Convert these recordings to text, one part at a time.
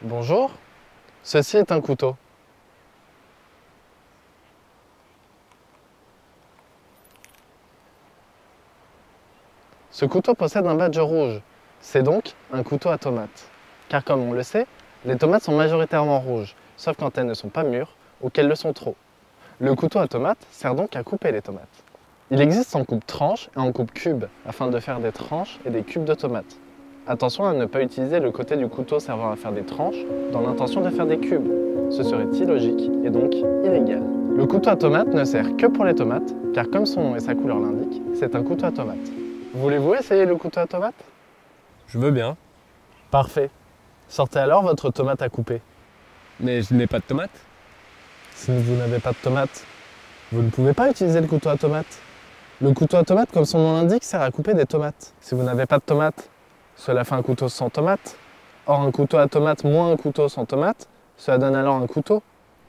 Bonjour, ceci est un couteau. Ce couteau possède un badge rouge. C'est donc un couteau à tomates. Car comme on le sait, les tomates sont majoritairement rouges, sauf quand elles ne sont pas mûres ou qu'elles le sont trop. Le couteau à tomates sert donc à couper les tomates. Il existe en coupe tranche et en coupe cube, afin de faire des tranches et des cubes de tomates. Attention à ne pas utiliser le côté du couteau servant à faire des tranches dans l'intention de faire des cubes. Ce serait illogique et donc illégal. Le couteau à tomates ne sert que pour les tomates, car comme son nom et sa couleur l'indiquent, c'est un couteau à tomates. Voulez-vous essayer le couteau à tomates? Je veux bien, Parfait. Sortez alors votre tomate à couper. mais je n'ai pas de tomates. Si vous n'avez pas de tomates, vous ne pouvez pas utiliser le couteau à tomates. Le couteau à tomates, comme son nom l'indique, sert à couper des tomates. Si vous n'avez pas de tomates, cela fait un couteau sans tomates. Or, un couteau à tomates moins un couteau sans tomates, cela donne alors un couteau.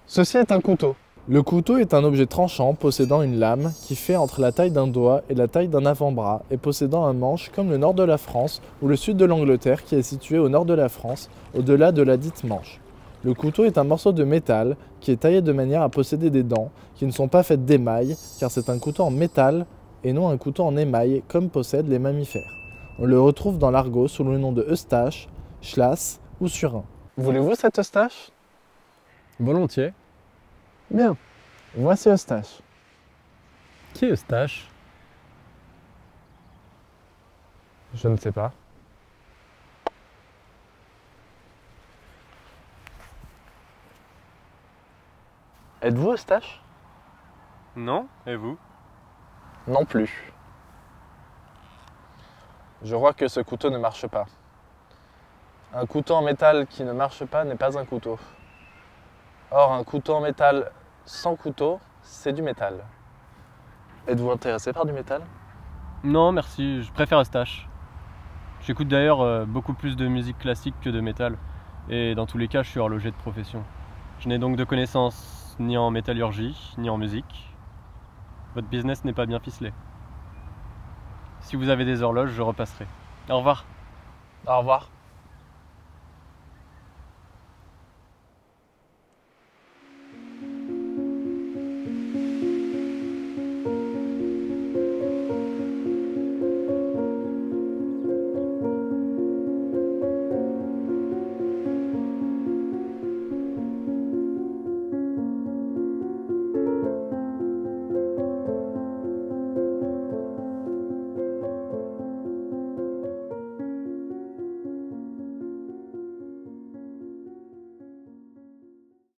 Ceci est un couteau. Le couteau est un objet tranchant possédant une lame qui fait entre la taille d'un doigt et la taille d'un avant-bras et possédant un manche comme le nord de la France ou le sud de l'Angleterre qui est situé au nord de la France, au-delà de la dite manche. Le couteau est un morceau de métal qui est taillé de manière à posséder des dents qui ne sont pas faites d'émail car c'est un couteau en métal et non un couteau en émail comme possèdent les mammifères. On le retrouve dans l'argot sous le nom de eustache, schlass ou surin. Voulez-vous cette eustache? Volontiers. Bien. Voici eustache. Qui est Eustache? Je ne sais pas. Êtes-vous eustache? Non, et vous? Non plus. Je vois que ce couteau ne marche pas. Un couteau en métal qui ne marche pas n'est pas un couteau. Or, un couteau en métal sans couteau, c'est du métal. Êtes-vous intéressé par du métal? Non, merci, je préfère Eustache. J'écoute d'ailleurs beaucoup plus de musique classique que de métal, et dans tous les cas, je suis horloger de profession. Je n'ai donc de connaissances ni en métallurgie, ni en musique. Votre business n'est pas bien ficelé. Si vous avez des horloges, je repasserai. Au revoir. Au revoir.